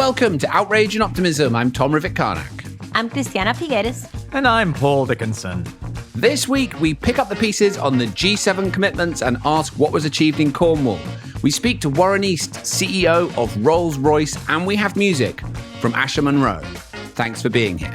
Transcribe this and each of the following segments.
welcome to Outrage and Optimism. I'm Tom Rivett-Carnac. I'm Christiana Figueres. And I'm Paul Dickinson. This week, we pick up the pieces on the G7 commitments and ask what was achieved in Cornwall. We speak to Warren East, CEO of Rolls-Royce, and we have music from Asher Monroe. Thanks for being here.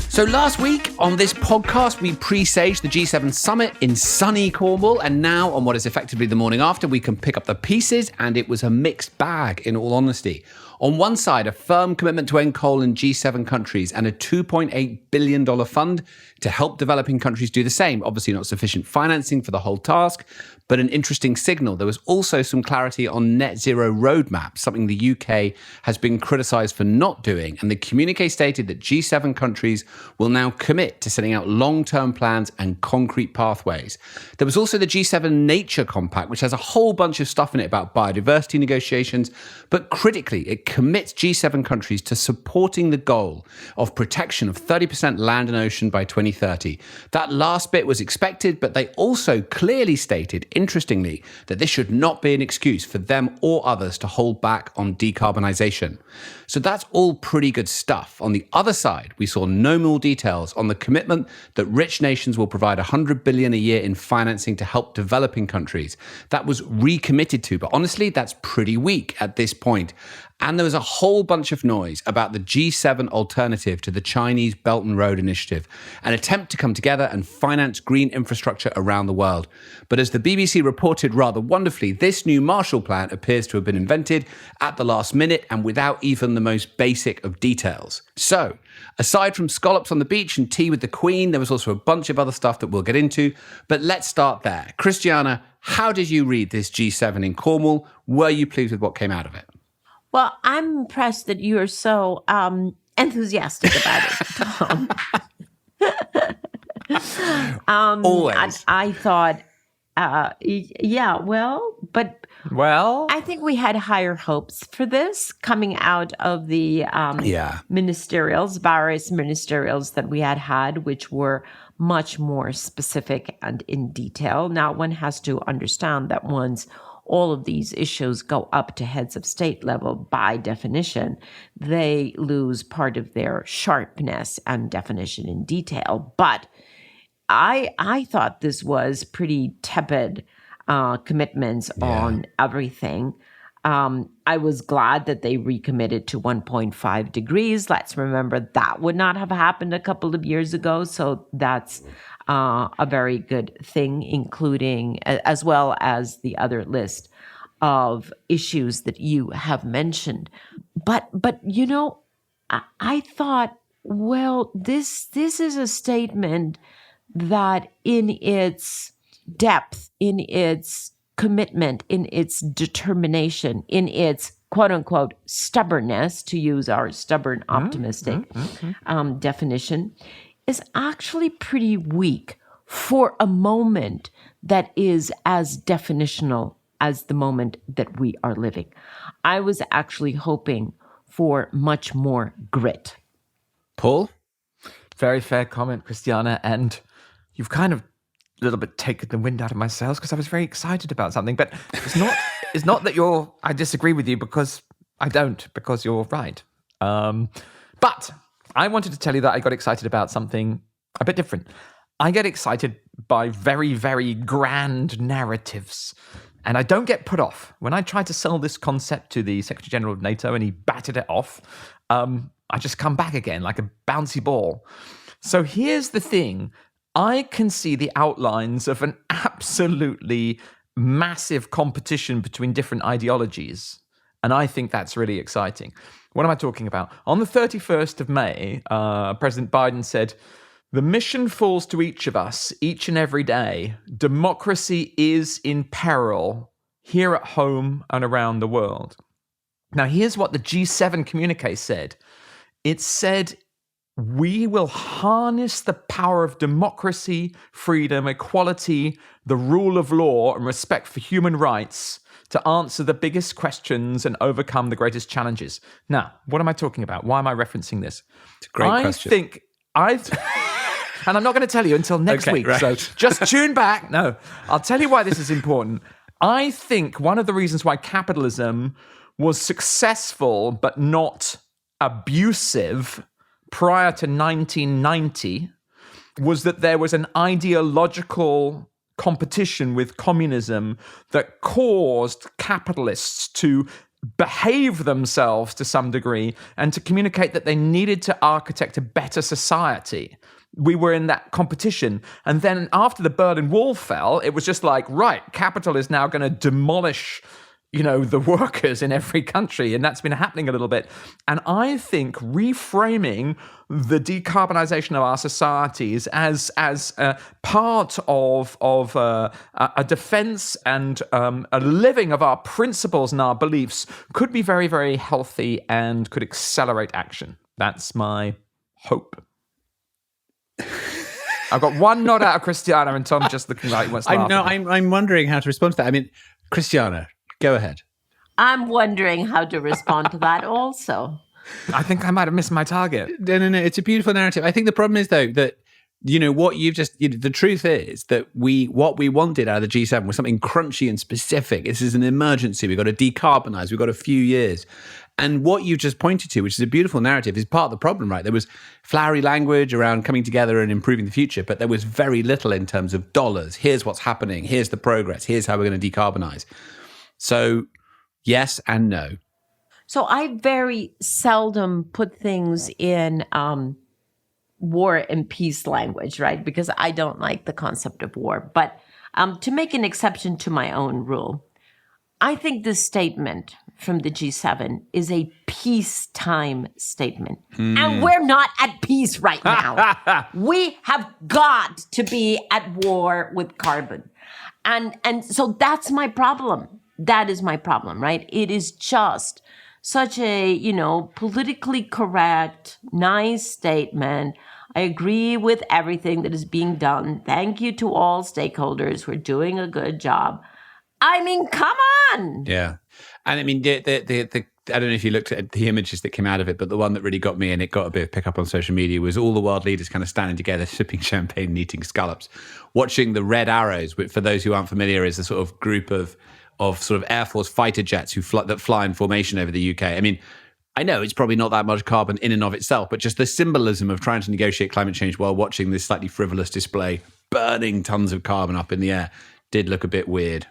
So last week on this podcast, we presaged the G7 summit in sunny Cornwall. And now on what is effectively the morning after, we can pick up the pieces. And it was a mixed bag, in all honesty. On one side, a firm commitment to end coal in G7 countries and a $2.8 billion fund to help developing countries do the same. Obviously not sufficient financing for the whole task, but an interesting signal. There was also some clarity on net zero roadmap, something the UK has been criticised for not doing. And the communique stated that G7 countries will now commit to setting out long-term plans and concrete pathways. There was also the G7 Nature Compact, which has a whole bunch of stuff in it about biodiversity negotiations, but critically, it commits G7 countries to supporting the goal of protection of 30% land and ocean by 2030. That last bit was expected, but they also clearly stated, interestingly, that this should not be an excuse for them or others to hold back on decarbonisation. So that's all pretty good stuff. On the other side, we saw no more details on the commitment that rich nations will provide $100 billion a year in financing to help developing countries. That was recommitted to, but honestly, that's pretty weak at this point. And there was a whole bunch of noise about the G7 alternative to the Chinese Belt and Road Initiative, an attempt to come together and finance green infrastructure around the world. But as the BBC reported rather wonderfully, this new Marshall Plan appears to have been invented at the last minute and without even the most basic of details. So, aside from scallops on the beach and tea with the Queen, there was also a bunch of other stuff that we'll get into. But let's start there. Christiana, how did you read this G7 in Cornwall? Were you pleased with what came out of it? Well, I'm impressed that you're so enthusiastic about it, Tom. Always. I thought, well, I think we had higher hopes for this coming out of the ministerials, various ministerials that we had, which were much more specific and in detail. Now, one has to understand that once all of these issues go up to heads of state level, by definition, they lose part of their sharpness and definition in detail. But I thought this was pretty tepid commitments on everything. I was glad that they recommitted to 1.5 degrees. Let's remember that would not have happened a couple of years ago. So that's a very good thing, including as well as the other list of issues that you have mentioned. But you know, I thought, well, this is a statement that in its depth, in its commitment, in its determination, in its quote unquote stubbornness, to use our stubborn optimistic definition, is actually pretty weak for a moment that is as definitional as the moment that we are living. I was actually hoping for much more grit. Paul? Very fair comment, Christiana. And you've kind of a little bit taken the wind out of my sails because I was very excited about something. But it's not that I disagree with you, because I don't, because you're right. But I wanted to tell you that I got excited about something a bit different. I get excited by very, very grand narratives. And I don't get put off. When I tried to sell this concept to the Secretary General of NATO and he batted it off, I just come back again like a bouncy ball. So here's the thing. I can see the outlines of an absolutely massive competition between different ideologies. And I think that's really exciting. What am I talking about? On the 31st of May, President Biden said, "The mission falls to each of us, each and every day. Democracy is in peril here at home and around the world." Now, here's what the G7 communique said. It said we will harness the power of democracy, freedom, equality, the rule of law, and respect for human rights to answer the biggest questions and overcome the greatest challenges. Now, what am I talking about? Why am I referencing this? It's a great question. And I'm not going to tell you until next week, right. So just tune back. No, I'll tell you why this is important. I think one of the reasons why capitalism was successful but not abusive prior to 1990 was that there was an ideological competition with communism that caused capitalists to behave themselves to some degree and to communicate that they needed to architect a better society. We were in that competition. And then after the Berlin Wall fell, it was just like, right, capital is now going to demolish, the workers in every country. And that's been happening a little bit. And I think reframing the decarbonization of our societies as part of a defense and a living of our principles and our beliefs could be very, very healthy and could accelerate action. That's my hope. I've got one nod out of Christiana and Tom just looking like he wants to laugh. I'm wondering how to respond to that. I mean, Christiana, go ahead. I'm wondering how to respond to that also. I think I might have missed my target. No. It's a beautiful narrative. I think the problem is, though, that, what you've just... the truth is that what we wanted out of the G7 was something crunchy and specific. This is an emergency. We've got to decarbonise. We've got a few years. And what you just pointed to, which is a beautiful narrative, is part of the problem, right? There was flowery language around coming together and improving the future, but there was very little in terms of dollars. Here's what's happening. Here's the progress. Here's how we're going to decarbonize. So yes and no. So I very seldom put things in war and peace language, right? Because I don't like the concept of war. But to make an exception to my own rule, I think this statement from the G7 is a peacetime statement. And we're not at peace right now. We have got to be at war with carbon. And so that's my problem. That is my problem, right? It is just such a, politically correct, nice statement. I agree with everything that is being done. Thank you to all stakeholders who are doing a good job. I mean, come on. Yeah. And I mean, the I don't know if you looked at the images that came out of it, but the one that really got me and it got a bit of pick up on social media was all the world leaders kind of standing together, sipping champagne and eating scallops, watching the Red Arrows, which for those who aren't familiar is a sort of group of sort of Air Force fighter jets that fly in formation over the UK. I mean, I know it's probably not that much carbon in and of itself, but just the symbolism of trying to negotiate climate change while watching this slightly frivolous display burning tons of carbon up in the air did look a bit weird.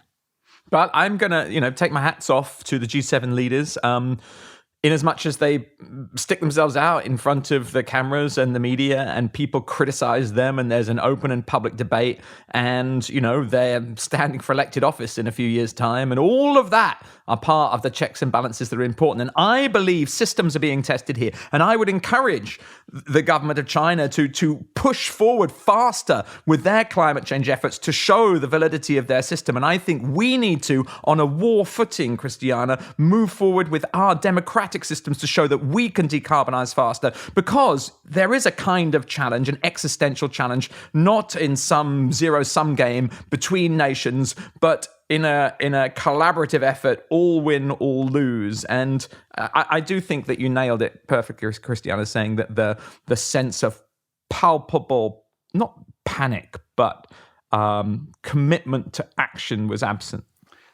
But I'm going to, take my hats off to the G7 leaders. In as much as they stick themselves out in front of the cameras and the media and people criticize them and there's an open and public debate and, they're standing for elected office in a few years' time and all of that are part of the checks and balances that are important. And I believe systems are being tested here. And I would encourage the government of China to push forward faster with their climate change efforts to show the validity of their system. And I think we need to, on a war footing, Christiana, move forward with our democratic systems to show that we can decarbonize faster, because there is a kind of challenge, an existential challenge, not in some zero-sum game between nations, but in a collaborative effort, all win, all lose. And I do think that you nailed it perfectly, Christiana, saying that the sense of palpable, not panic, but commitment to action was absent.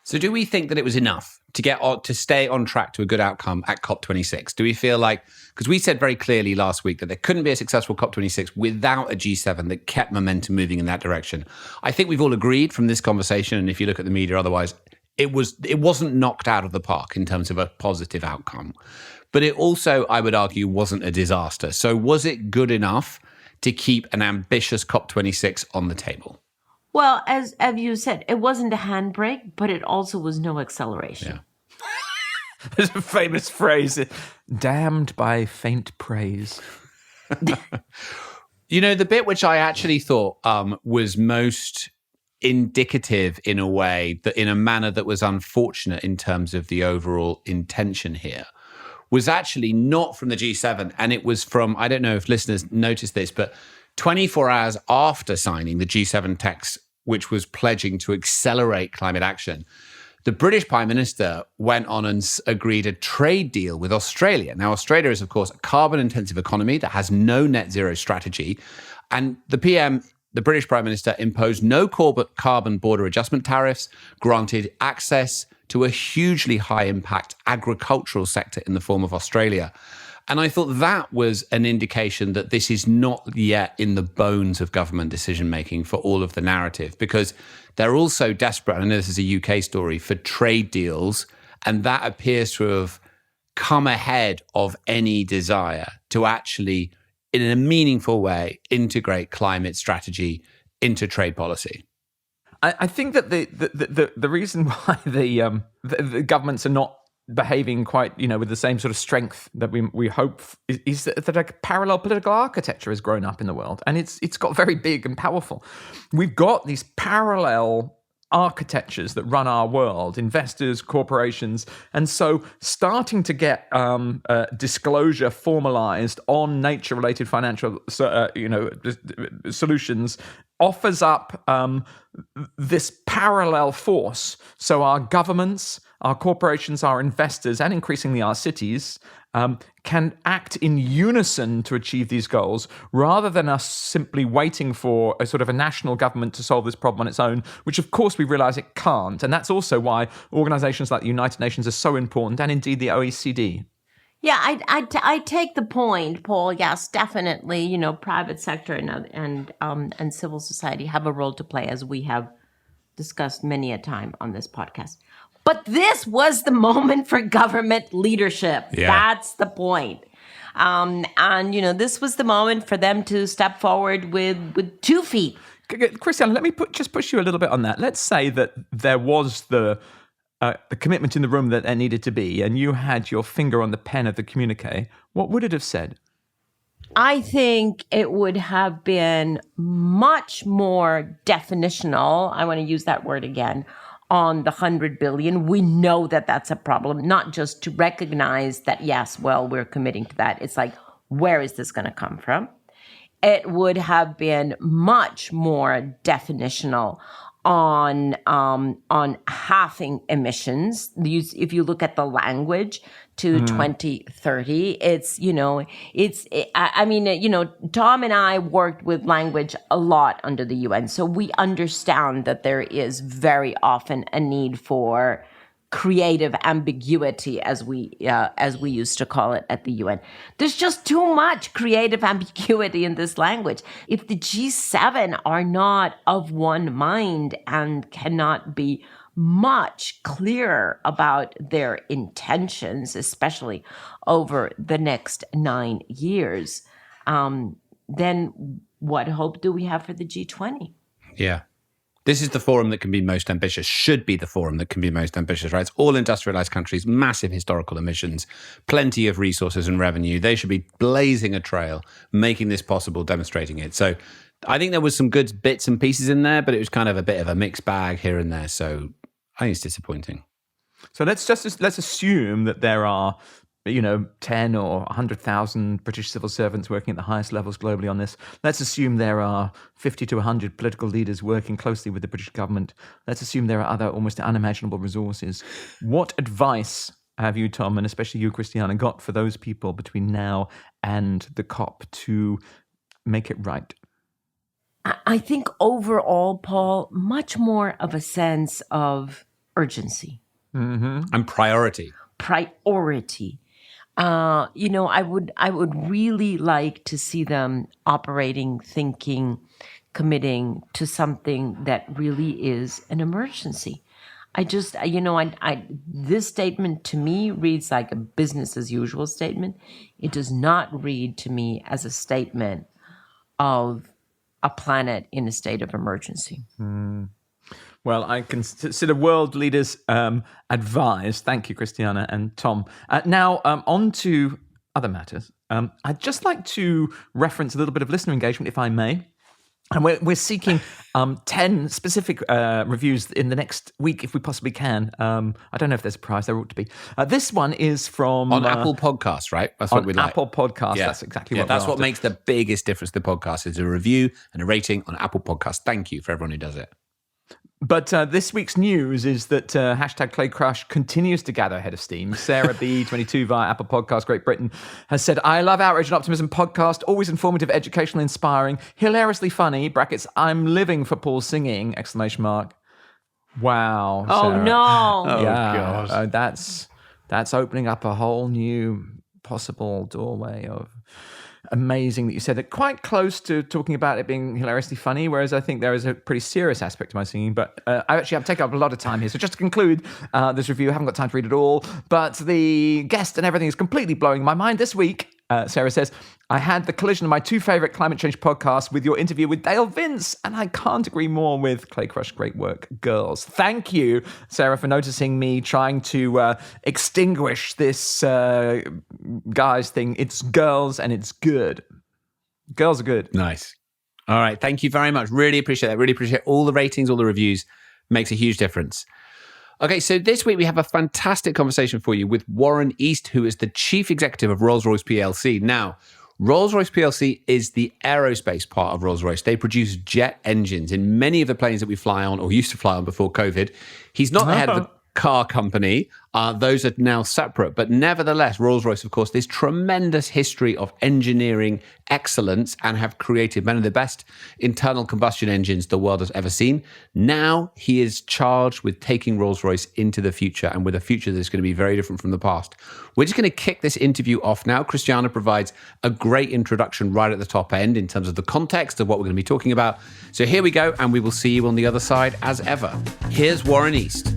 So do we think that it was enough to stay on track to a good outcome at COP26? Do we feel like, because we said very clearly last week that there couldn't be a successful COP26 without a G7 that kept momentum moving in that direction. I think we've all agreed from this conversation, and if you look at the media otherwise, it wasn't knocked out of the park in terms of a positive outcome. But it also, I would argue, wasn't a disaster. So was it good enough to keep an ambitious COP26 on the table? Well, as you said, it wasn't a handbrake, but it also was no acceleration. Yeah. There's a famous phrase, damned by faint praise. The bit which I actually thought was most indicative in a way, that in a manner that was unfortunate in terms of the overall intention here, was actually not from the G7. And it was from, I don't know if listeners noticed this, but 24 hours after signing the G7 text, which was pledging to accelerate climate action, the British Prime Minister went on and agreed a trade deal with Australia. Now, Australia is, of course, a carbon-intensive economy that has no net zero strategy. And the British Prime Minister, imposed no carbon border adjustment tariffs, granted access to a hugely high-impact agricultural sector in the form of Australia. And I thought that was an indication that this is not yet in the bones of government decision-making for all of the narrative, because they're also desperate, I know this is a UK story, for trade deals, and that appears to have come ahead of any desire to actually, in a meaningful way, integrate climate strategy into trade policy. I think that the reason why the governments are not behaving quite, with the same sort of strength that we hope is that a parallel political architecture has grown up in the world, and it's got very big and powerful. We've got these parallel architectures that run our world, investors, corporations, and so starting to get disclosure formalized on nature-related financial solutions offers up this parallel force. So our governments, our corporations, our investors, and increasingly our cities can act in unison to achieve these goals, rather than us simply waiting for a sort of a national government to solve this problem on its own, which of course we realize it can't. And that's also why organizations like the United Nations are so important, and indeed the OECD. Yeah, I take the point, Paul. Yes, definitely. Private sector and civil society have a role to play, as we have discussed many a time on this podcast. But this was the moment for government leadership. Yeah. That's the point. This was the moment for them to step forward with 2 feet. Christiana, let me just push you a little bit on that. Let's say that there was the commitment in the room that there needed to be, and you had your finger on the pen of the communique. What would it have said? I think it would have been much more definitional. I want to use that word again. On the 100 billion, we know that that's a problem, not just to recognize that, yes, well, we're committing to that. It's like, where is this going to come from? It would have been much more definitional on halving emissions. If you look at the language to 2030, Tom and I worked with language a lot under the UN, so we understand that there is very often a need for creative ambiguity, as we used to call it at the UN. There's just too much creative ambiguity in this language. If the G7 are not of one mind and cannot be much clearer about their intentions, especially over the next 9 years, then what hope do we have for the G20? Yeah. This is the forum that can be most ambitious, should be the forum that can be most ambitious, right? It's all industrialized countries, massive historical emissions, plenty of resources and revenue. They should be blazing a trail, making this possible, demonstrating it. So I think there was some good bits and pieces in there, but it was kind of a bit of a mixed bag here and there. So I think it's disappointing. So let's assume that there are 10 or 100,000 British civil servants working at the highest levels globally on this. Let's assume there are 50 to 100 political leaders working closely with the British government. Let's assume there are other almost unimaginable resources. What advice have you, Tom, and especially you, Christiana, got for those people between now and the COP to make it right? I think overall, Paul, much more of a sense of urgency. Mm-hmm. And priority. I would really like to see them operating, thinking, committing to something that really is an emergency. This statement to me reads like a business as usual statement. It does not read to me as a statement of a planet in a state of emergency. Well, I consider world leaders advised. Thank you, Christiana and Tom. Now, on to other matters. I'd just like to reference a little bit of listener engagement, if I may. And we're seeking 10 specific reviews in the next week, if we possibly can. I don't know if there's a prize. There ought to be. This one is from... On Apple Podcasts, right? That's what we like. Apple Podcasts, that's exactly what we're that's after. what makes the biggest difference to the podcast is a review and a rating on Apple Podcasts. Thank you for everyone who does it. But this week's news is that hashtag Clay Crush continues to gather head of steam. Sarah B22 via Apple Podcasts Great Britain has said, I love Outrage and Optimism podcast, always informative, educational, inspiring, hilariously funny, brackets, I'm living for Paul's singing, exclamation mark. Wow. Oh, Sarah. no. Oh, Yeah, God. That's opening up a whole new possible doorway of... Amazing that you said that, quite close to talking about it being hilariously funny, whereas I think there is a pretty serious aspect to my singing. But I actually have taken up a lot of time here. So just to conclude this review, I haven't got time to read it all, but the guest and everything is completely blowing my mind this week. Sarah says, I had the collision of my two favourite climate change podcasts with your interview with Dale Vince, and I can't agree more with Clay Crush. Great work, girls. Thank you, Sarah, for noticing me trying to extinguish this guys thing. It's girls and it's good. Girls are good. Nice. All right. Thank you very much. Really appreciate that. Really appreciate all the ratings, all the reviews. Makes a huge difference. Okay, so this week we have a fantastic conversation for you with Warren East, who is the chief executive of Rolls-Royce PLC. Now, Rolls-Royce PLC is the aerospace part of Rolls-Royce. They produce jet engines in many of the planes that we fly on or used to fly on before COVID. He's not the head of the car company. Those are now separate. But nevertheless, Rolls-Royce, of course, this tremendous history of engineering excellence and have created one of the best internal combustion engines the world has ever seen. Now he is charged with taking Rolls-Royce into the future, and with a future that's going to be very different from the past. We're just going to kick this interview off now. Christiana provides a great introduction right at the top end in terms of the context of what we're going to be talking about. So here we go, and we will see you on the other side as ever. Here's Warren East.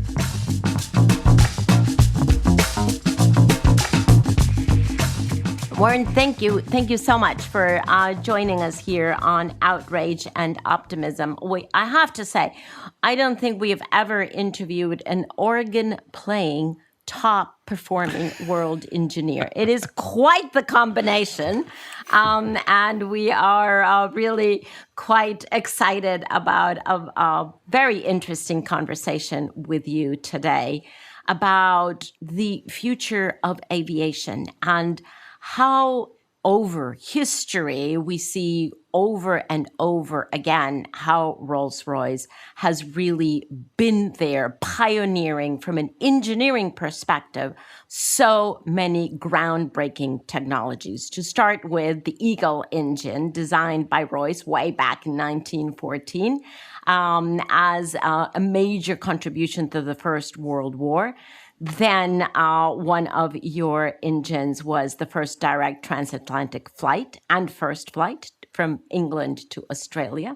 Warren, thank you. Thank you so much for joining us here on Outrage and Optimism. I have to say, I don't think we have ever interviewed an organ-playing, top-performing world engineer. It is quite the combination, and we are really quite excited about a very interesting conversation with you today about the future of aviation and how over history we see over and over again how Rolls-Royce has really been there pioneering from an engineering perspective so many groundbreaking technologies. To start with the Eagle engine designed by Royce way back in 1914 as a major contribution to the First World War. Then one of your engines was the first direct transatlantic flight and first flight from England to Australia.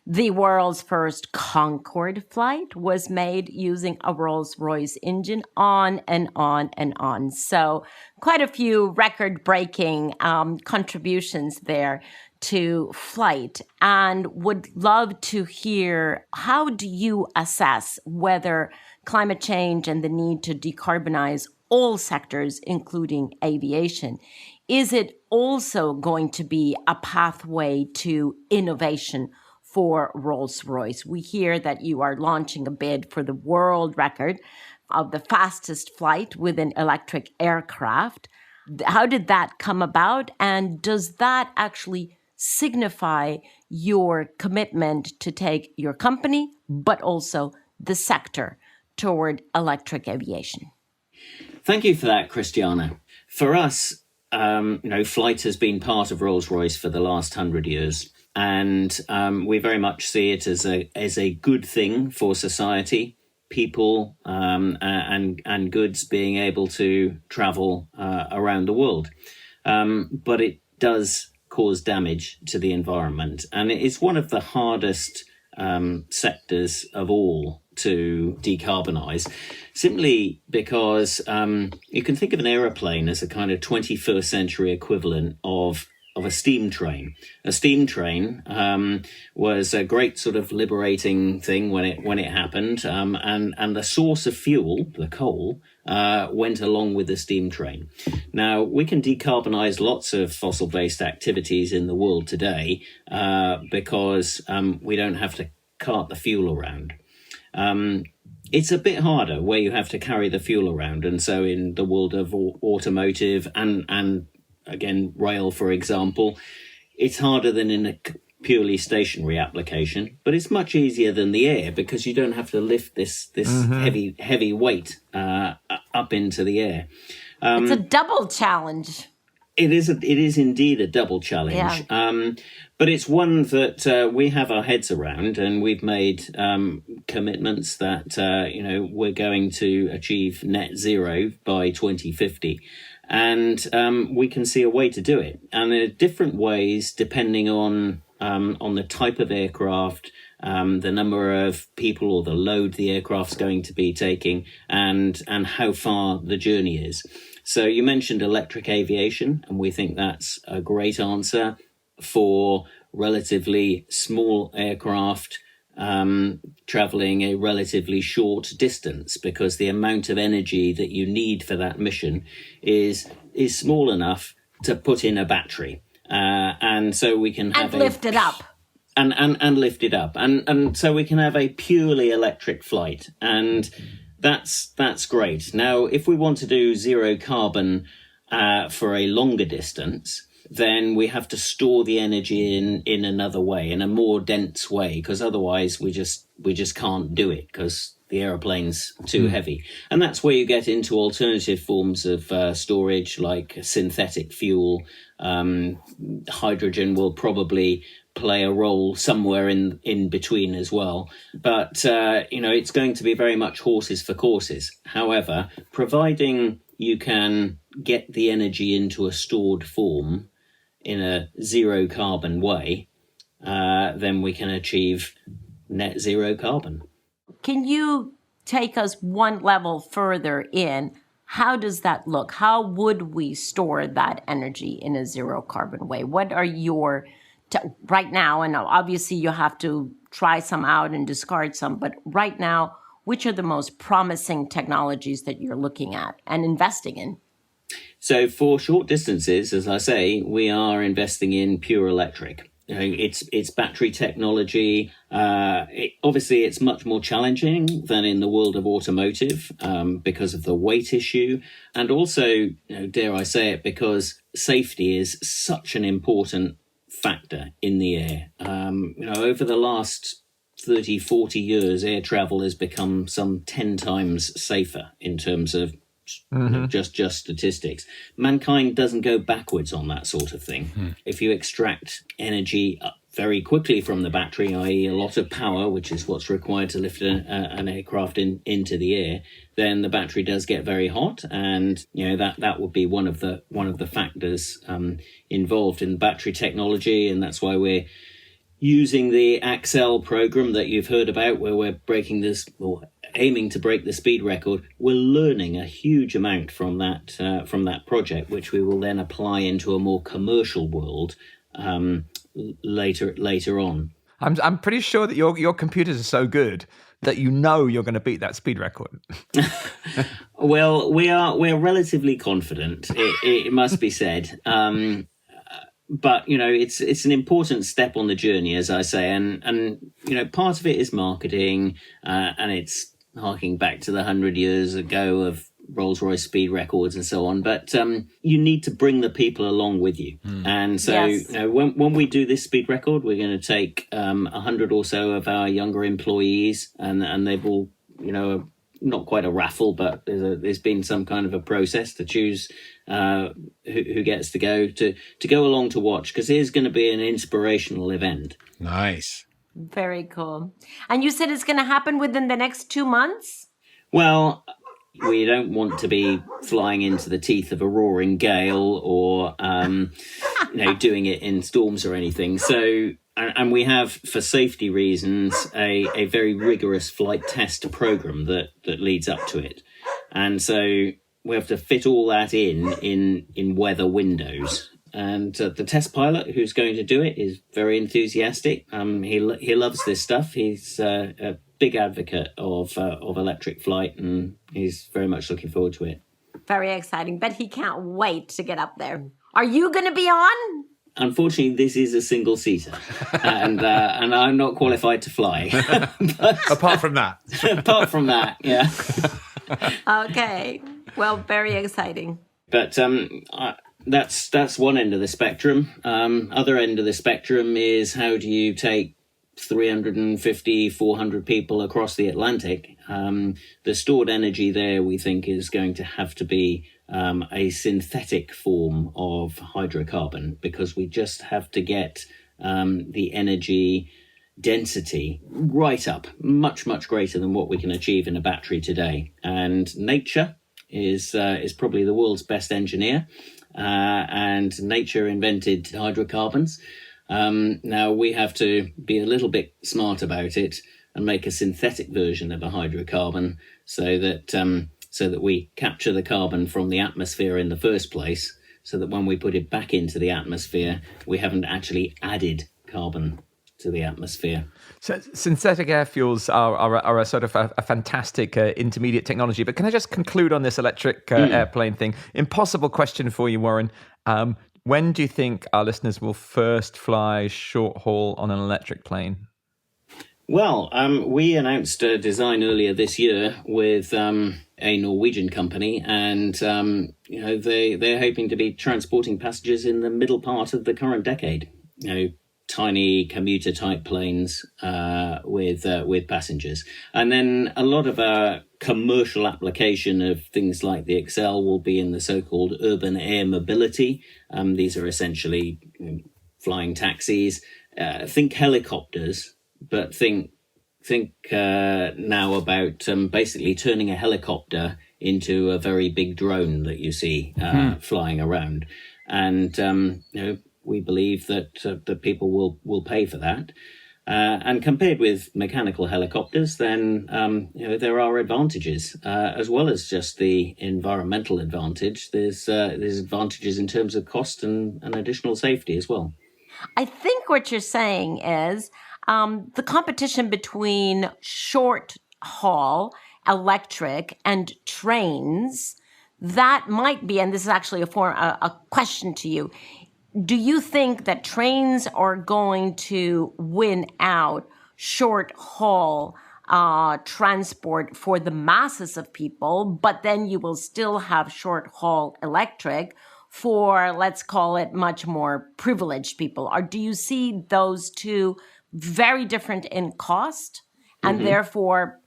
The world's first Concorde flight was made using a Rolls-Royce engine, on and on and on. So quite a few record-breaking contributions there to flight, and would love to hear, how do you assess whether climate change and the need to decarbonize all sectors, including aviation, is it also going to be a pathway to innovation for Rolls-Royce? We hear that you are launching a bid for the world record of the fastest flight with an electric aircraft. How did that come about? And does that actually signify your commitment to take your company, but also the sector, toward electric aviation? Thank you for that, Christiana. For us, flight has been part of Rolls-Royce for the last 100 years, and we very much see it as a good thing for society, people and goods being able to travel around the world. But it does cause damage to the environment, and it's one of the hardest sectors of all to decarbonise, simply because you can think of an aeroplane as a kind of 21st century equivalent of a steam train. A steam train was a great sort of liberating thing when it happened, and the source of fuel, the coal, went along with the steam train. Now, we can decarbonise lots of fossil-based activities in the world today because we don't have to cart the fuel around. It's a bit harder where you have to carry the fuel around. And so in the world of automotive and again, rail, for example, it's harder than in a purely stationary application, but it's much easier than the air because you don't have to lift this heavy weight up into the air. It's a double challenge. It is indeed a double challenge. Yeah. But it's one that we have our heads around, and we've made commitments that, we're going to achieve net zero by 2050. And we can see a way to do it. And there are different ways depending on the type of aircraft, the number of people or the load the aircraft's going to be taking, and how far the journey is. So you mentioned electric aviation, and we think that's a great answer for relatively small aircraft traveling a relatively short distance, because the amount of energy that you need for that mission is small enough to put in a battery. And so we can have lift it up. And lift it up. And so we can have a purely electric flight. And that's great. Now, if we want to do zero carbon for a longer distance, then we have to store the energy in another way, in a more dense way, because otherwise we just can't do it because the aeroplane's too heavy. And that's where you get into alternative forms of storage, like synthetic fuel. Hydrogen will probably play a role somewhere in between as well. But, it's going to be very much horses for courses. However, providing you can get the energy into a stored form in a zero carbon way, then we can achieve net zero carbon. Can you take us one level further in? How does that look? How would we store that energy in a zero carbon way? What are your, right now, and obviously you have to try some out and discard some, but right now, which are the most promising technologies that you're looking at and investing in? So for short distances, as I say, we are investing in pure electric. It's battery technology. Obviously, it's much more challenging than in the world of automotive because of the weight issue. And also, dare I say it, because safety is such an important factor in the air. Over the last 30, 40 years, air travel has become some 10 times safer in terms of just statistics. Mankind doesn't go backwards on that sort of thing. If you extract energy very quickly from the battery, i.e. a lot of power, which is what's required to lift an aircraft into the air, then the battery does get very hot, and that would be one of the factors involved in battery technology. And that's why we're using the Axel program that you've heard about, where we're aiming to break the speed record. We're learning a huge amount from that project, which we will then apply into a more commercial world later on. I'm pretty sure that your computers are so good that you're going to beat that speed record. Well, we're relatively confident. It must be said. But it's an important step on the journey, as I say, and part of it is marketing, and it's harking back to the 100 years ago of Rolls-Royce speed records and so on. But you need to bring the people along with you, and so yes. When we do this speed record, we're going to take 100 or so of our younger employees, and they've all not quite a raffle, but there's been some kind of a process to choose who gets to go along to watch, because it is going to be an inspirational event. Nice. Very cool. And you said it's going to happen within the next 2 months? Well, we don't want to be flying into the teeth of a roaring gale or doing it in storms or anything. So, and we have, for safety reasons, a very rigorous flight test program that leads up to it. And so we have to fit all that in weather windows. And the test pilot who's going to do it is very enthusiastic. He loves this stuff. He's a big advocate of electric flight, and he's very much looking forward to it. Very exciting. Bet he can't wait to get up there. Are you going to be on? Unfortunately, this is a single-seater, and I'm not qualified to fly. Apart from that. Apart from that, yeah. Okay. Well, very exciting. But that's one end of the spectrum. Other end of the spectrum is, how do you take 350, 400 people across the Atlantic? The stored energy there, we think, is going to have to be a synthetic form of hydrocarbon, because we just have to get the energy density right up, much, much greater than what we can achieve in a battery today. And nature is probably the world's best engineer, and nature invented hydrocarbons. Now we have to be a little bit smart about it and make a synthetic version of a hydrocarbon so that we capture the carbon from the atmosphere in the first place, so that when we put it back into the atmosphere, we haven't actually added carbon to the atmosphere. So synthetic air fuels are a sort of a fantastic intermediate technology. But can I just conclude on this electric airplane thing? Impossible question for you, Warren. When do you think our listeners will first fly short haul on an electric plane? Well, we announced a design earlier this year with a Norwegian company, and they're hoping to be transporting passengers in the middle part of the current decade. Tiny commuter type planes with passengers, and then a lot of our commercial application of things like the Excel will be in the so-called urban air mobility. These are essentially flying taxis. Think helicopters, but think now about basically turning a helicopter into a very big drone that you see flying around, and we believe that that people will pay for that. And compared with mechanical helicopters, then there are advantages as well as just the environmental advantage. There's advantages in terms of cost and additional safety as well. I think what you're saying is the competition between short haul electric and trains, that might be, and this is actually a question to you. Do you think that trains are going to win out short haul transport for the masses of people, but then you will still have short haul electric for, let's call it, much more privileged people? Or do you see those two very different in cost and therefore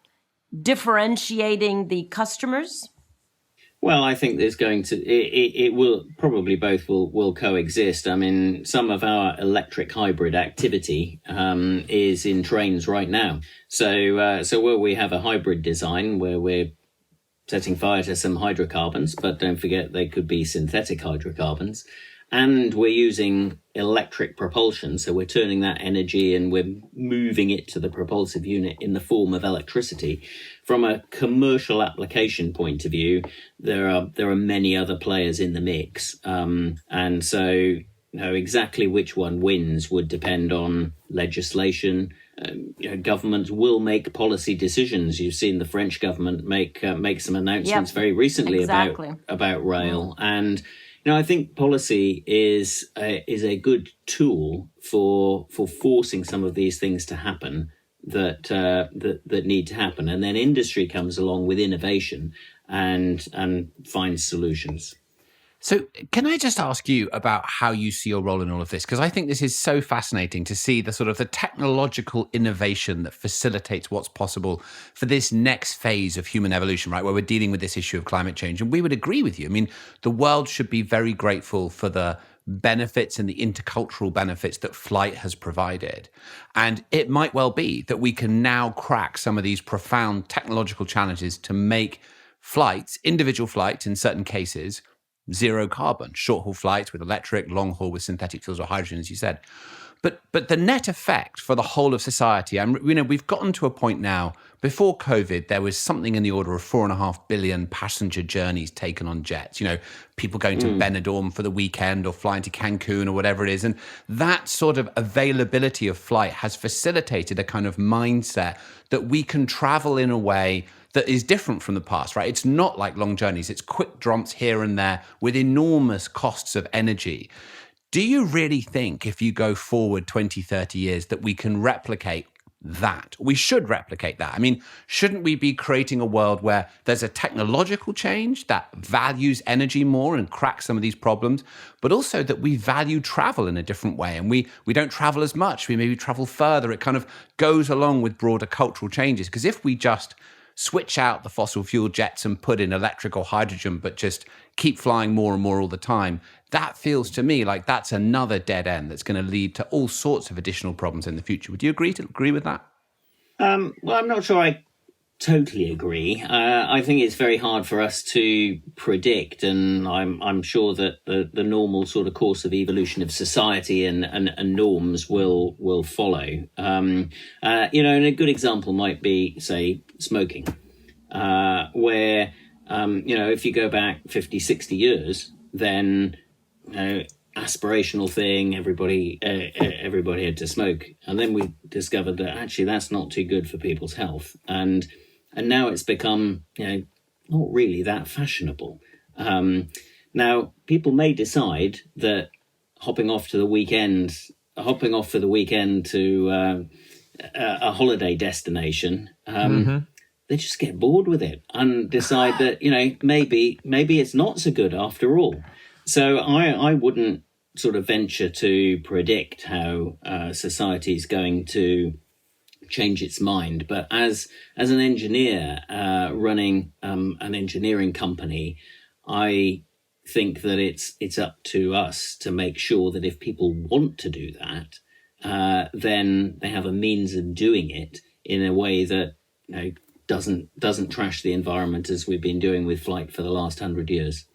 differentiating the customers? Well, I think there's going to it will probably both will coexist. I mean, some of our electric hybrid activity is in trains right now. So where we have a hybrid design where we're setting fire to some hydrocarbons, but don't forget they could be synthetic hydrocarbons, and we're using electric propulsion, so we're turning that energy and we're moving it to the propulsive unit in the form of electricity. From a commercial application point of view, there are many other players in the mix, and so exactly which one wins would depend on legislation. Governments will make policy decisions. You've seen the French government make some announcements very recently about rail, and I think policy is a good tool for forcing some of these things to happen that need to happen, and then industry comes along with innovation and finds solutions. So can I just ask you about how you see your role in all of this? Because I think this is so fascinating to see the sort of the technological innovation that facilitates what's possible for this next phase of human evolution, right, where we're dealing with this issue of climate change. And we would agree with you. I mean, the world should be very grateful for the benefits and the intercultural benefits that flight has provided. And it might well be that we can now crack some of these profound technological challenges to make flights, individual flights in certain cases, zero carbon, short haul flights with electric, long haul with synthetic fuels or hydrogen, as you said. But the net effect for the whole of society, and we've gotten to a point now, before COVID, there was something in the order of 4.5 billion passenger journeys taken on jets. People going to Benidorm for the weekend or flying to Cancun or whatever it is. And that sort of availability of flight has facilitated a kind of mindset that we can travel in a way that is different from the past, right? It's not like long journeys. It's quick drops here and there with enormous costs of energy. Do you really think if you go forward 20, 30 years that we can replicate that? We should replicate that. I mean, shouldn't we be creating a world where there's a technological change that values energy more and cracks some of these problems, but also that we value travel in a different way and we don't travel as much, we maybe travel further. It kind of goes along with broader cultural changes. Because if we just switch out the fossil fuel jets and put in electric or hydrogen, but just keep flying more and more all the time, that feels to me like that's another dead end that's going to lead to all sorts of additional problems in the future. Would you agree with that? Well, I'm not sure I totally agree. I think it's very hard for us to predict, and I'm sure that the normal sort of course of evolution of society and norms will follow. And a good example might be, say, smoking, where if you go back 50, 60 years, then aspirational thing, everybody had to smoke, and then we discovered that actually that's not too good for people's health, and now it's become not really that fashionable. Now people may decide that hopping off for the weekend to a holiday destination, they just get bored with it and decide that maybe it's not so good after all. So I wouldn't sort of venture to predict how society is going to change its mind. But as an engineer running an engineering company, I think that it's up to us to make sure that if people want to do that, then they have a means of doing it in a way that doesn't trash the environment, as we've been doing with flight for the last 100 years.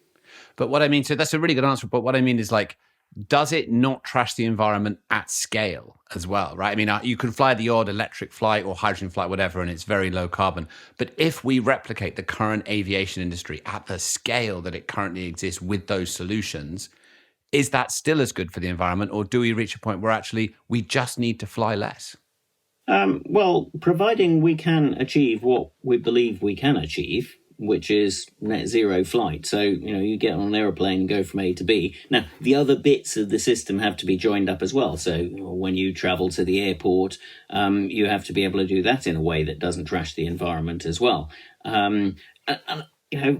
But what I mean, so that's a really good answer. But what I mean is, like, does it not trash the environment at scale as well, right? I mean, you can fly the odd electric flight or hydrogen flight, whatever, and it's very low carbon. But if we replicate the current aviation industry at the scale that it currently exists with those solutions, is that still as good for the environment? Or do we reach a point where actually we just need to fly less? Well, providing we can achieve what we believe we can achieve, which is net zero flight. So, you get on an aeroplane and go from A to B. Now, the other bits of the system have to be joined up as well. So when you travel to the airport, you have to be able to do that in a way that doesn't trash the environment as well. And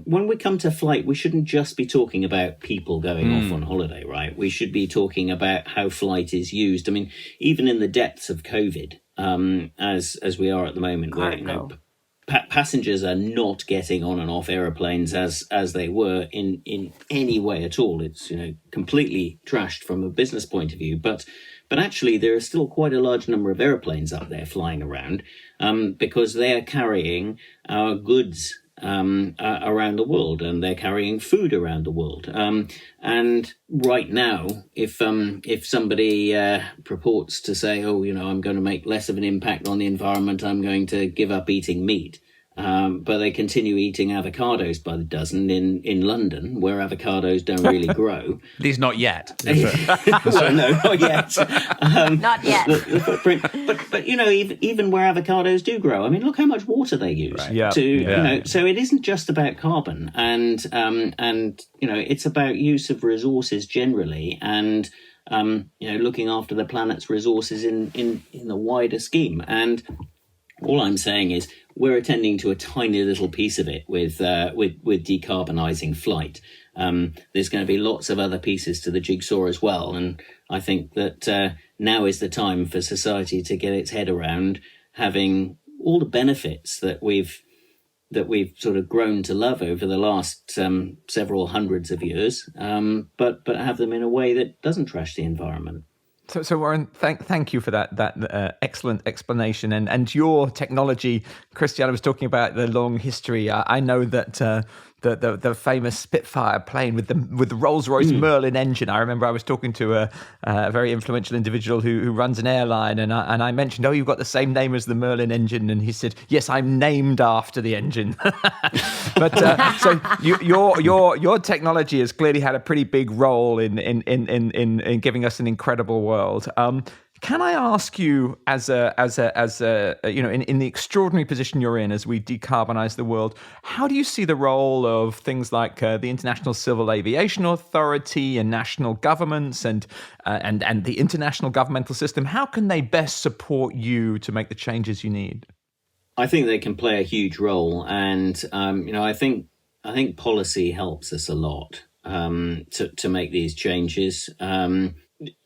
when we come to flight, we shouldn't just be talking about people going off on holiday, right? We should be talking about how flight is used. I mean, even in the depths of COVID, as we are at the moment, where passengers are not getting on and off aeroplanes as they were in any way at all. It's completely trashed from a business point of view, but actually there are still quite a large number of aeroplanes up there flying around because they are carrying our goods around the world, and they're carrying food around the world. And right now, if somebody purports to say, I'm going to make less of an impact on the environment, I'm going to give up eating meat, but they continue eating avocados by the dozen in London, where avocados don't really grow. At least not yet. Well, no, not yet. Not yet. The footprint, but even where avocados do grow, I mean, look how much water they use. Right. So it isn't just about carbon, and it's about use of resources generally, and looking after the planet's resources in the wider scheme. And all I'm saying is we're attending to a tiny little piece of it with decarbonising flight. There's going to be lots of other pieces to the jigsaw as well, and I think that now is the time for society to get its head around having all the benefits that we've sort of grown to love over the last several hundreds of years, but have them in a way that doesn't trash the environment. So Warren, thank you for that excellent explanation, and your technology. Christiana was talking about the long history. I know that the famous Spitfire plane with the Rolls-Royce Merlin engine. I remember I was talking to a very influential individual who runs an airline, and I mentioned, you've got the same name as the Merlin engine, and he said, yes, I'm named after the engine. But so your technology has clearly had a pretty big role in giving us an incredible world. Can I ask you, as a in the extraordinary position you're in as we decarbonize the world, how do you see the role of things like the International Civil Aviation Authority and national governments and the international governmental system? How can they best support you to make the changes you need? I think they can play a huge role, and I think policy helps us a lot to make these changes.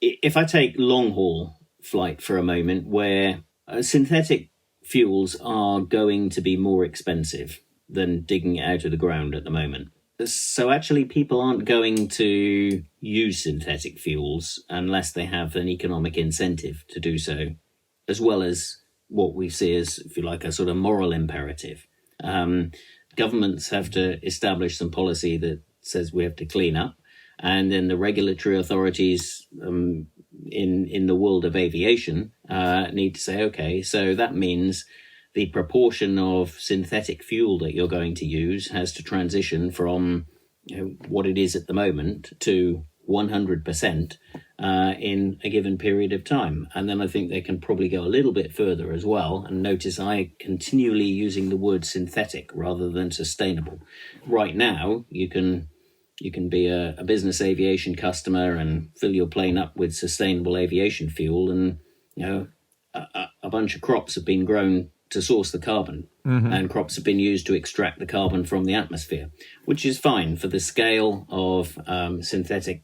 If I take long haul flight for a moment, where synthetic fuels are going to be more expensive than digging it out of the ground at the moment. So actually people aren't going to use synthetic fuels unless they have an economic incentive to do so, as well as what we see as, if you like, a sort of moral imperative. Governments have to establish some policy that says we have to clean up, and then the regulatory authorities in the world of aviation need to say, okay, so that means the proportion of synthetic fuel that you're going to use has to transition from what it is at the moment to 100% in a given period of time. And then I think they can probably go a little bit further as well. And notice I continually using the word synthetic rather than sustainable. Right now, you can be a business aviation customer and fill your plane up with sustainable aviation fuel, and a bunch of crops have been grown to source the carbon, and crops have been used to extract the carbon from the atmosphere, which is fine for the scale of synthetic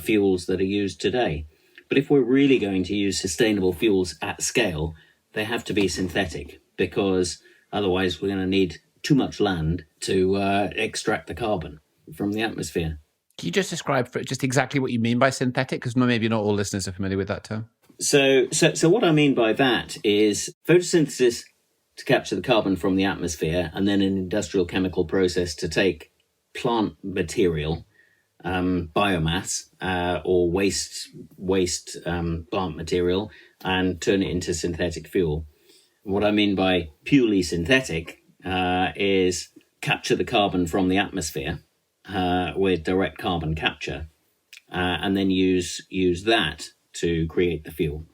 fuels that are used today. But if we're really going to use sustainable fuels at scale, they have to be synthetic, because otherwise we're going to need too much land to extract the carbon from the atmosphere. Can you just describe just exactly what you mean by synthetic? Because maybe not all listeners are familiar with that term. So what I mean by that is photosynthesis to capture the carbon from the atmosphere, and then an industrial chemical process to take plant material, biomass or waste plant material, and turn it into synthetic fuel. What I mean by purely synthetic is capture the carbon from the atmosphere with direct carbon capture, and then use that to create the fuel.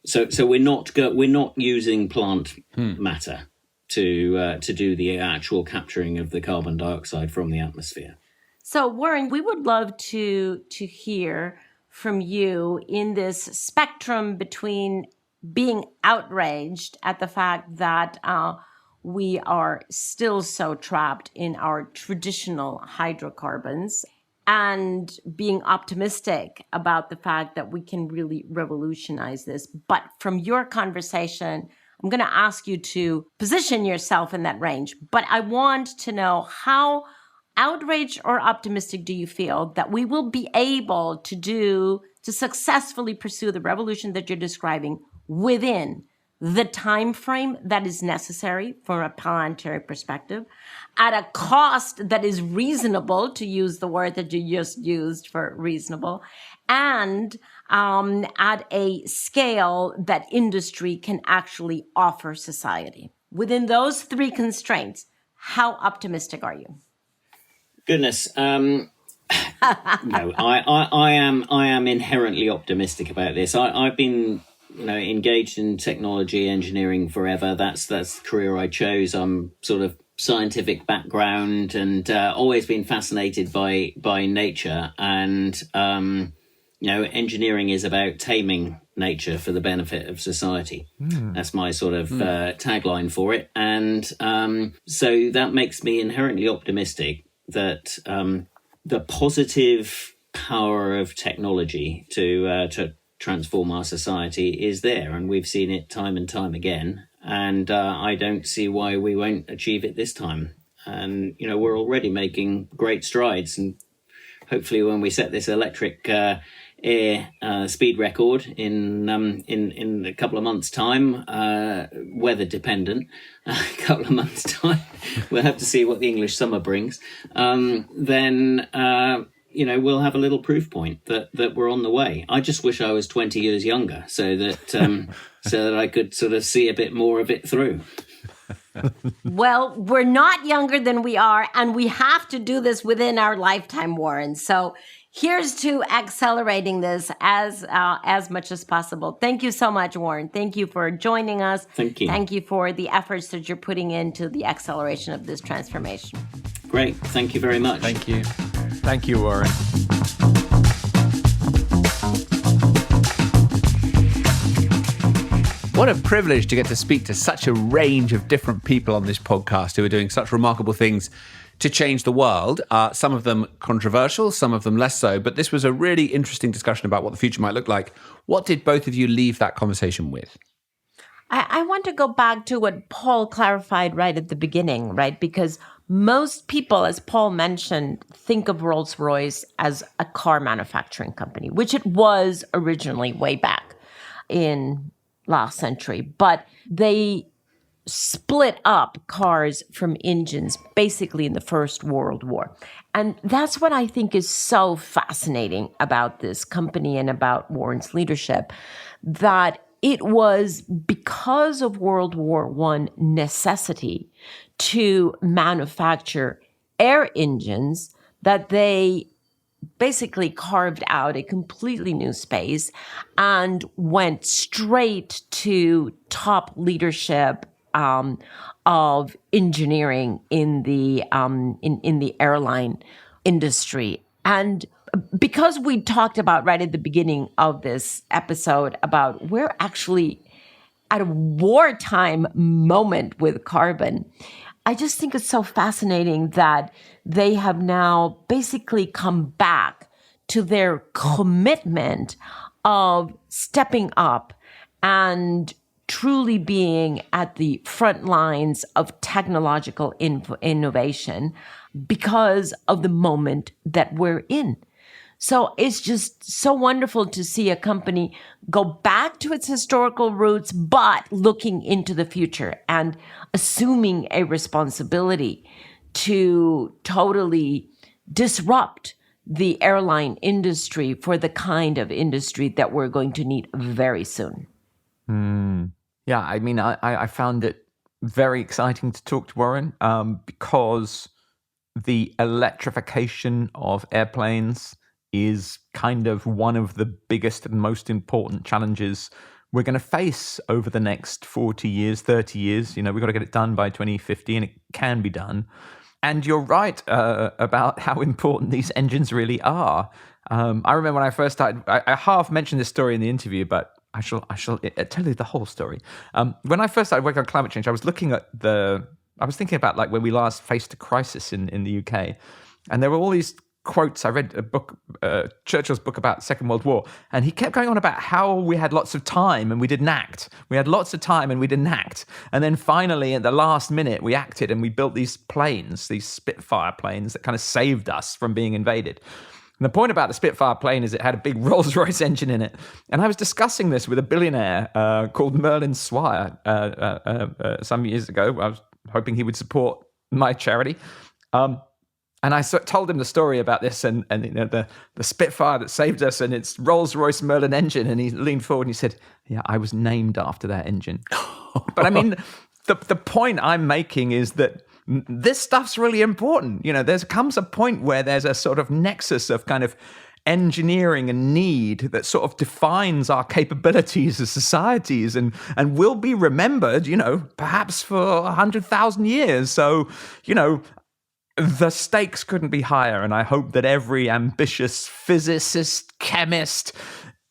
So we're not using plant matter to do the actual capturing of the carbon dioxide from the atmosphere. So Warren, we would love to hear from you in this spectrum between being outraged at the fact that we are still so trapped in our traditional hydrocarbons, and being optimistic about the fact that we can really revolutionize this. But from your conversation, I'm going to ask you to position yourself in that range. But I want to know, how outraged or optimistic do you feel that we will be able to successfully pursue the revolution that you're describing within the time frame that is necessary from a planetary perspective, at a cost that is reasonable, to use the word that you just used for reasonable, and at a scale that industry can actually offer society? Within those three constraints, how optimistic are you? Goodness, no, I am inherently optimistic about this. I've been engaged in technology engineering forever. That's the career I chose. I'm sort of scientific background, and always been fascinated by nature. And engineering is about taming nature for the benefit of society. That's my sort of tagline for it. And so that makes me inherently optimistic that the positive power of technology to transform our society is there, and we've seen it time and time again, and I don't see why we won't achieve it this time. And we're already making great strides, and hopefully when we set this electric air speed record in a couple of months' time, weather dependent, a couple of months' time, we'll have to see what the English summer brings, then we'll have a little proof point that we're on the way. I just wish I was 20 years younger so that I could sort of see a bit more of it through. Well, we're not younger than we are, and we have to do this within our lifetime, Warren. So here's to accelerating this as much as possible. Thank you so much, Warren. Thank you for joining us. Thank you. Thank you for the efforts that you're putting into the acceleration of this transformation. Great. Thank you very much. Thank you. Thank you, Warren. What a privilege to get to speak to such a range of different people on this podcast who are doing such remarkable things to change the world. Some of them controversial, some of them less so. But this was a really interesting discussion about what the future might look like. What did both of you leave that conversation with? I want to go back to what Paul clarified right at the beginning, right? Because most people, as Paul mentioned, think of Rolls-Royce as a car manufacturing company, which it was originally way back in last century, but they split up cars from engines basically in the First World War. And that's what I think is so fascinating about this company and about Warren's leadership, that it was because of World War I necessity to manufacture air engines that they basically carved out a completely new space and went straight to top leadership of engineering in the airline industry. And because we talked about right at the beginning of this episode about we're actually at a wartime moment with carbon, I just think it's so fascinating that they have now basically come back to their commitment of stepping up and truly being at the front lines of technological innovation because of the moment that we're in. So it's just so wonderful to see a company go back to its historical roots, but looking into the future and assuming a responsibility to totally disrupt the airline industry for the kind of industry that we're going to need very soon. Yeah, I mean, I found it very exciting to talk to Warren because the electrification of airplanes is kind of one of the biggest and most important challenges we're going to face over the next 40 years, 30 years. We've got to get it done by 2050, and it can be done. And you're right about how important these engines really are. I remember when I first started, I half mentioned this story in the interview, but I shall tell you the whole story. When I first started working on climate change, I was thinking about like when we last faced a crisis in the UK, and there were all these quotes. I read a book, Churchill's book about the Second World War, and he kept going on about how we had lots of time and we didn't act. We had lots of time and we didn't act. And then finally, at the last minute, we acted and we built these planes, these Spitfire planes that kind of saved us from being invaded. And the point about the Spitfire plane is it had a big Rolls-Royce engine in it. And I was discussing this with a billionaire called Merlin Swire some years ago. I was hoping he would support my charity. And I told him the story about this and the Spitfire that saved us and its Rolls-Royce Merlin engine. And he leaned forward and he said, yeah, I was named after that engine. But I mean, the point I'm making is that this stuff's really important. There comes a point where there's a sort of nexus of kind of engineering and need that sort of defines our capabilities as societies and will be remembered, perhaps for 100,000 years. So, the stakes couldn't be higher, and I hope that every ambitious physicist, chemist,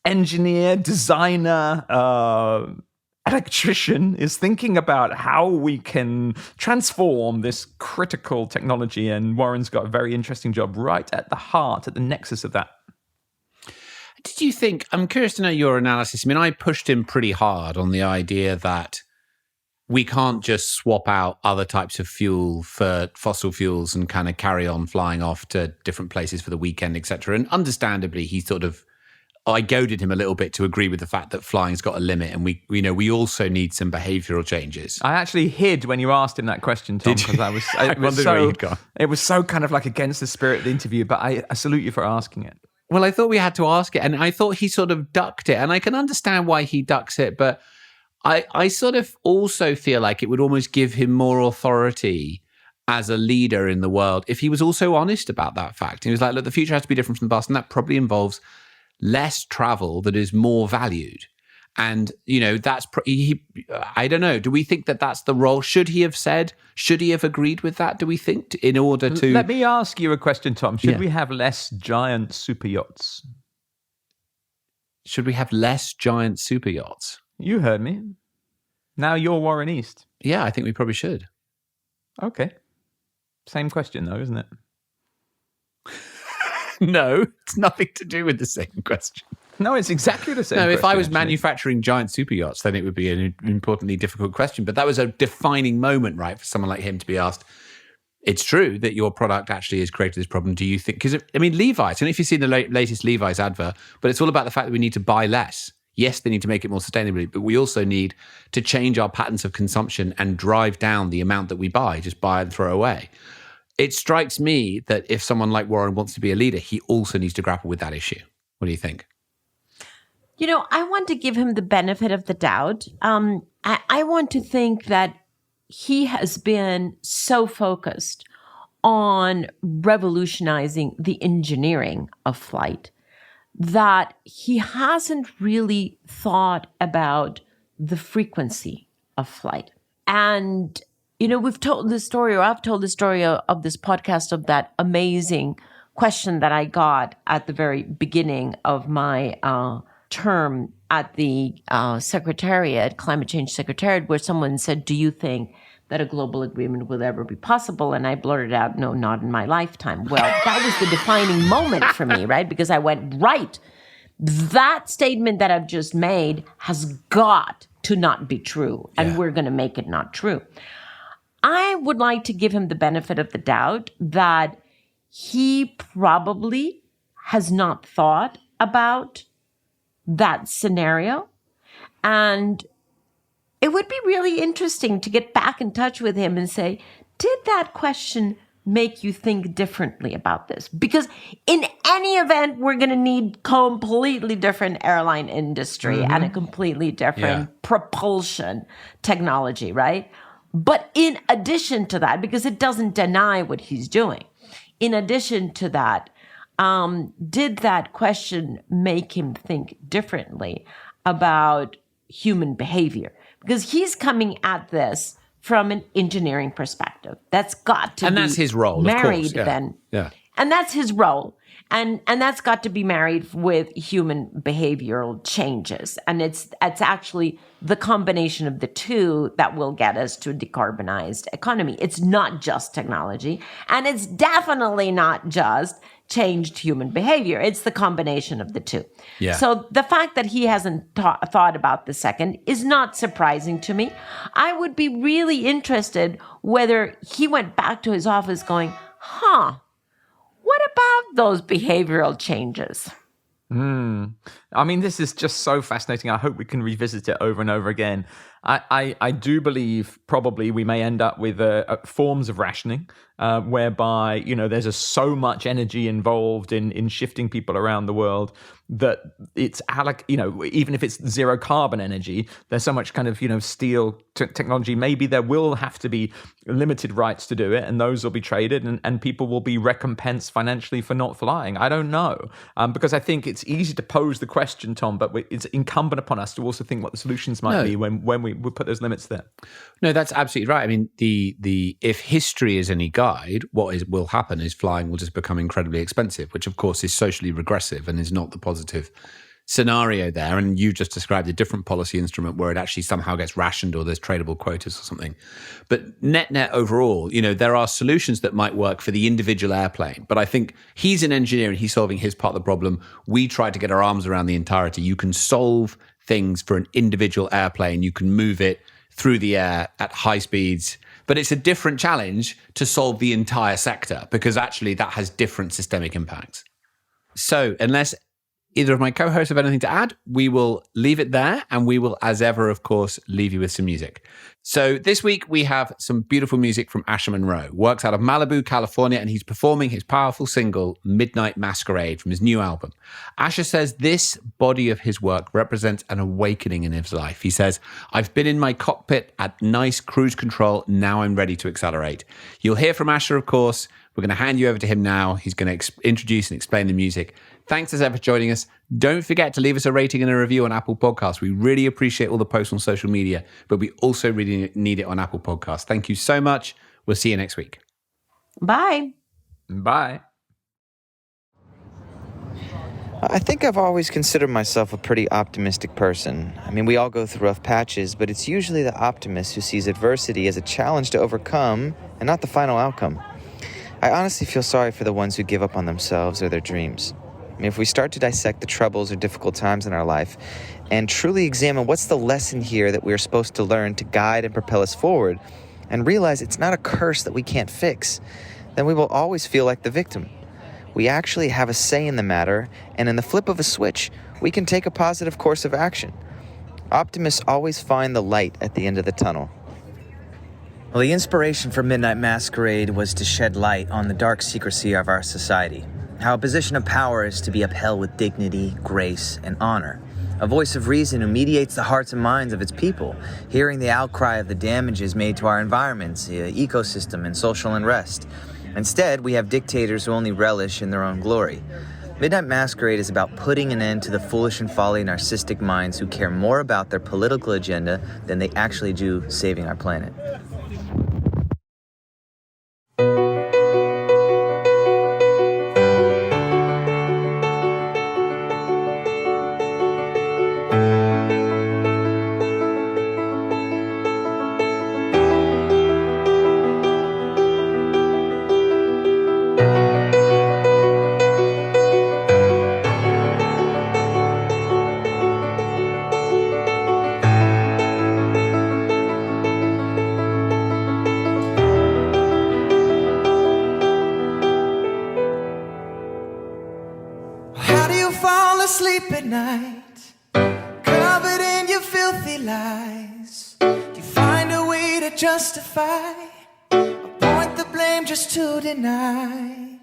engineer, designer, electrician is thinking about how we can transform this critical technology, and Warren's got a very interesting job right at the heart, at the nexus of that. Did you think, I'm curious to know your analysis. I mean, I pushed him pretty hard on the idea that we can't just swap out other types of fuel for fossil fuels and kind of carry on flying off to different places for the weekend, etc. And understandably, he sort of I goaded him a little bit to agree with the fact that flying's got a limit, and we also need some behavioural changes. I actually hid when you asked him that question, Tom, because it was so kind of like against the spirit of the interview. But I salute you for asking it. Well, I thought we had to ask it, and I thought he sort of ducked it, and I can understand why he ducks it, but I sort of also feel like it would almost give him more authority as a leader in the world if he was also honest about that fact. He was like, look, the future has to be different from the past, and that probably involves less travel that is more valued. And, that's, I don't know, do we think that that's the role? Should he have agreed with that, do we think, in order to... Let me ask you a question, Tom. Should we have less giant super yachts? Should we have less giant super yachts? You heard me. Now you're Warren East. Yeah, I think we probably should. Okay. Same question, though, isn't it? No, it's nothing to do with the same question. No, it's exactly the same question. No, if I was actually manufacturing giant super yachts, then it would be an importantly difficult question. But that was a defining moment, right, for someone like him to be asked, it's true that your product actually has created this problem. Do you think... Because, Levi's, I don't know if you've seen the latest Levi's advert, but it's all about the fact that we need to buy less. Yes, they need to make it more sustainably, but we also need to change our patterns of consumption and drive down the amount that we buy, just buy and throw away. It strikes me that if someone like Warren wants to be a leader, he also needs to grapple with that issue. What do you think? I want to give him the benefit of the doubt. I want to think that he has been so focused on revolutionizing the engineering of flight that he hasn't really thought about the frequency of flight. And, we've told the story, or I've told the story of this podcast, of that amazing question that I got at the very beginning of my term at the Secretariat, Climate Change Secretariat, where someone said, do you think that a global agreement will ever be possible? And I blurted out, no, not in my lifetime. Well, that was the defining moment for me, right? Because I went, right, that statement that I've just made has got to not be true, and we're going to make it not true. I would like to give him the benefit of the doubt that he probably has not thought about that scenario. And it would be really interesting to get back in touch with him and say, did that question make you think differently about this? Because in any event, we're going to need completely different airline industry and a completely different propulsion technology, right? But in addition to that, because it doesn't deny what he's doing, in addition to that, did that question make him think differently about human behavior? Because he's coming at this from an engineering perspective. That's got to be... And that's his role, married, of course. then. Yeah. And that's his role. And that's got to be married with human behavioral changes. And it's actually the combination of the two that will get us to a decarbonized economy. It's not just technology, and it's definitely not just changed human behavior. It's the combination of the two. Yeah. So the fact that he hasn't thought about the second is not surprising to me. I would be really interested whether he went back to his office going, what about those behavioral changes? I mean, this is just so fascinating. I hope we can revisit it over and over again. I do believe probably we may end up with forms of rationing whereby, there's so much energy involved in shifting people around the world that it's even if it's zero carbon energy, there's so much kind of, steel technology. Maybe there will have to be limited rights to do it, and those will be traded, and people will be recompensed financially for not flying. I don't know, because I think it's easy to pose the question, Tom, but it's incumbent upon us to also think what the solutions might be when we put those limits there. No, that's absolutely right. I mean, the if history is any guide, what will happen is flying will just become incredibly expensive, which of course is socially regressive and is not the positive scenario there. And you just described a different policy instrument where it actually somehow gets rationed or there's tradable quotas or something. But net overall, there are solutions that might work for the individual airplane. But I think he's an engineer and he's solving his part of the problem. We try to get our arms around the entirety. You can solve things for an individual airplane. You can move it through the air at high speeds. But it's a different challenge to solve the entire sector because actually that has different systemic impacts. So unless either of my co-hosts have anything to add, we will leave it there, and we will, as ever, of course, leave you with some music. So this week we have some beautiful music from Asher Monroe. Works out of Malibu, California, and he's performing his powerful single, Midnight Masquerade, from his new album. Asher says this body of his work represents an awakening in his life. He says, "I've been in my cockpit at nice cruise control. Now I'm ready to accelerate." You'll hear from Asher, of course. We're going to hand you over to him now. He's going to introduce and explain the music. Thanks as ever for joining us. Don't forget to leave us a rating and a review on Apple Podcasts. We really appreciate all the posts on social media, but we also really need it on Apple Podcasts. Thank you so much. We'll see you next week. Bye. Bye. I think I've always considered myself a pretty optimistic person. I mean, we all go through rough patches, but it's usually the optimist who sees adversity as a challenge to overcome and not the final outcome. I honestly feel sorry for the ones who give up on themselves or their dreams. I mean, if we start to dissect the troubles or difficult times in our life and truly examine what's the lesson here that we're supposed to learn to guide and propel us forward, and realize it's not a curse that we can't fix, then we will always feel like the victim. We actually have a say in the matter, and in the flip of a switch, we can take a positive course of action. Optimists always find the light at the end of the tunnel. Well, the inspiration for Midnight Masquerade was to shed light on the dark secrecy of our society. How a position of power is to be upheld with dignity, grace, and honor. A voice of reason who mediates the hearts and minds of its people, hearing the outcry of the damages made to our environments, the ecosystem, and social unrest. Instead, we have dictators who only relish in their own glory. Midnight Masquerade is about putting an end to the foolish and folly narcissistic minds who care more about their political agenda than they actually do saving our planet. Sleep at night, covered in your filthy lies. Do you find a way to justify, or point the blame just to deny?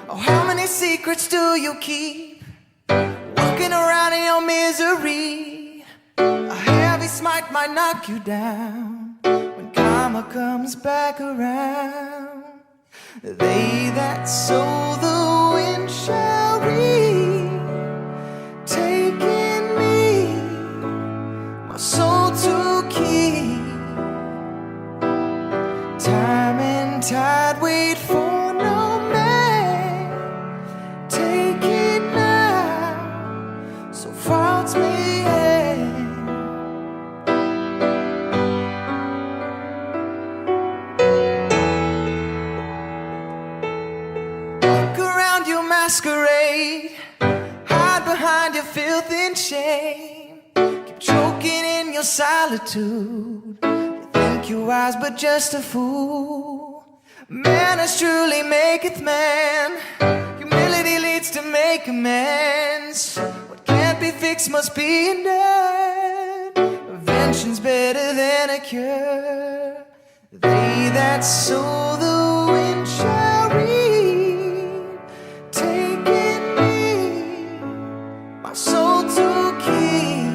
Oh, how many secrets do you keep, walking around in your misery? A heavy smite might knock you down when karma comes back around. They that sow the wind shall reap. Taking me, my soul to keep. Time and tide wait for no man. Take it now, so faults may end. Look around your masquerade, behind your filth and shame. Keep choking in your solitude. You think you're wise but just a fool. Manners truly maketh man. Humility leads to make amends. What can't be fixed must be endured. Prevention's better than a cure. They that sow the wind shall reap. Taking soul to keep.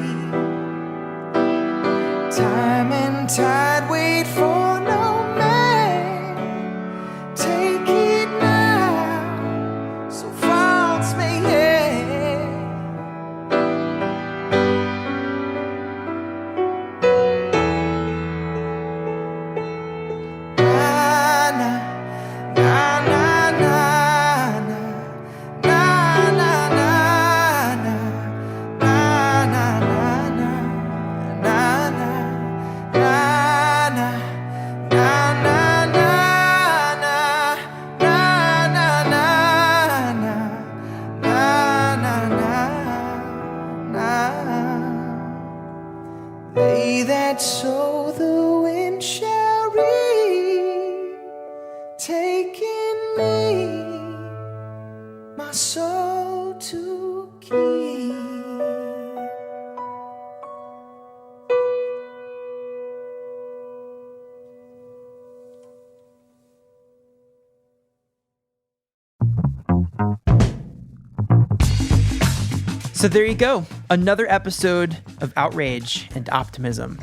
Time and tide wait for no man. Take it now, so faults may end. Na na na na na na na na na. They that sow the wind shall reap, taking me, my soul to keep. So there you go. Another episode of Outrage and Optimism.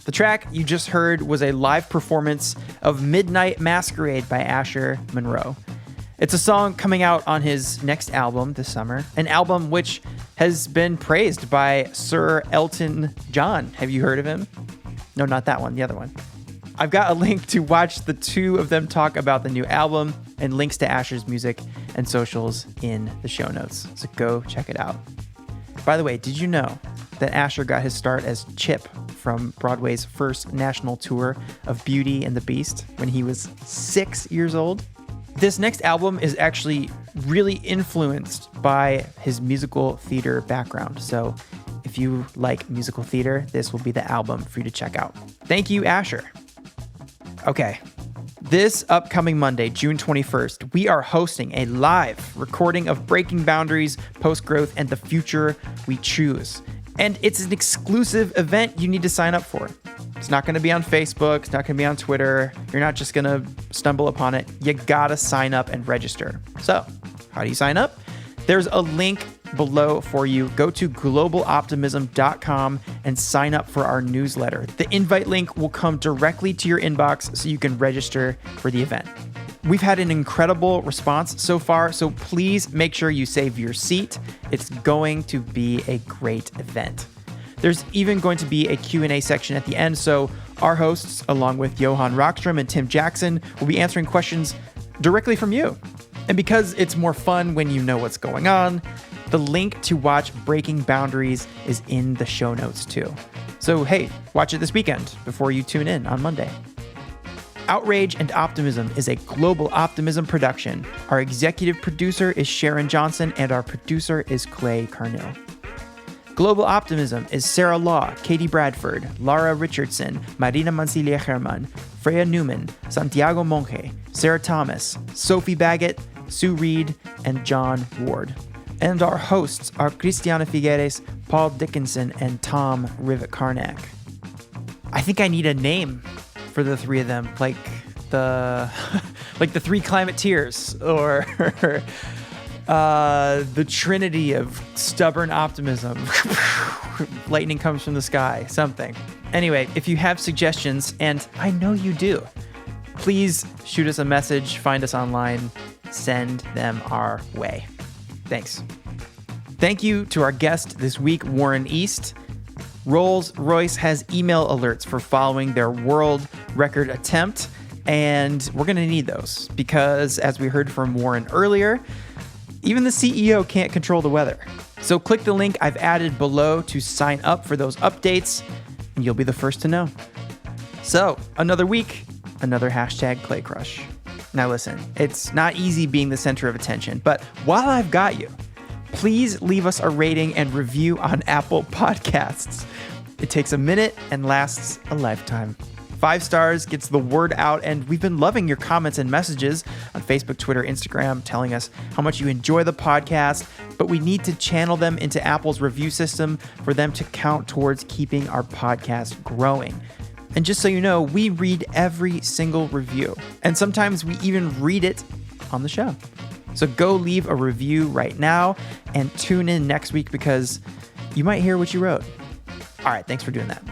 The track you just heard was a live performance of Midnight Masquerade by Asher Monroe. It's a song coming out on his next album this summer, an album which has been praised by Sir Elton John. Have you heard of him? No, not that one, the other one. I've got a link to watch the two of them talk about the new album and links to Asher's music and socials in the show notes. So go check it out. By the way, did you know that Asher got his start as Chip from Broadway's first national tour of Beauty and the Beast when he was 6 years old? This next album is actually really influenced by his musical theater background. So if you like musical theater, this will be the album for you to check out. Thank you, Asher. Okay, this upcoming Monday, June 21st, we are hosting a live recording of Breaking Boundaries, Post-Growth, and the Future We Choose. And it's an exclusive event you need to sign up for. It's not going to be on Facebook. It's not going to be on Twitter. You're not just going to stumble upon it. You got to sign up and register. So how do you sign up? There's a link below for you. Go to globaloptimism.com and sign up for our newsletter. The invite link will come directly to your inbox so you can register for the event. We've had an incredible response so far, so please make sure you save your seat. It's going to be a great event. There's even going to be a Q&A section at the end, so our hosts, along with Johan Rockström and Tim Jackson, will be answering questions directly from you. And because it's more fun when you know what's going on, the link to watch Breaking Boundaries is in the show notes too. So hey, watch it this weekend before you tune in on Monday. Outrage and Optimism is a Global Optimism production. Our executive producer is Sharon Johnson, and our producer is Clay Carnill. Global Optimism is Sarah Law, Katie Bradford, Laura Richardson, Marina Mancilia Herman, Freya Newman, Santiago Monge, Sarah Thomas, Sophie Baggett, Sue Reed, and John Ward. And our hosts are Christiana Figueres, Paul Dickinson, and Tom Rivett-Carnac. I think I need a name for the three of them, like the three Climateers, or the Trinity of stubborn optimism. Lightning comes from the sky, something. Anyway, if you have suggestions, and I know you do, please shoot us a message, find us online, send them our way. Thanks. Thank you to our guest this week, Warren East. Rolls-Royce has email alerts for following their world record attempt, and we're going to need those because, as we heard from Warren earlier, even the CEO can't control the weather. So click the link I've added below to sign up for those updates, and you'll be the first to know. So, another week, another hashtag Clay Crush. Now listen, it's not easy being the center of attention, but while I've got you, please leave us a rating and review on Apple Podcasts. It takes a minute and lasts a lifetime. 5 stars gets the word out, and we've been loving your comments and messages on Facebook, Twitter, Instagram, telling us how much you enjoy the podcast, but we need to channel them into Apple's review system for them to count towards keeping our podcast growing. And just so you know, we read every single review, and sometimes we even read it on the show. So go leave a review right now and tune in next week because you might hear what you wrote. All right, thanks for doing that.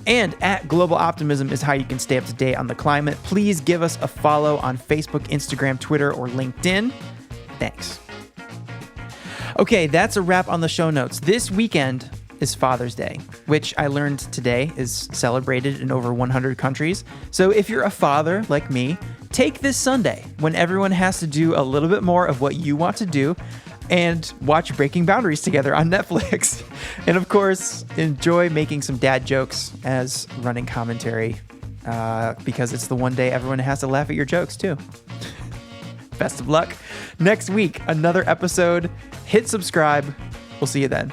And at Global Optimism is how you can stay up to date on the climate. Please give us a follow on Facebook, Instagram, Twitter, or LinkedIn. Thanks. Okay, that's a wrap on the show notes. This weekend is Father's Day, which I learned today is celebrated in over 100 countries. So if you're a father like me, take this Sunday when everyone has to do a little bit more of what you want to do and watch Breaking Boundaries together on Netflix. And of course, enjoy making some dad jokes as running commentary because it's the one day everyone has to laugh at your jokes too. Best of luck. Next week, another episode. Hit subscribe. We'll see you then.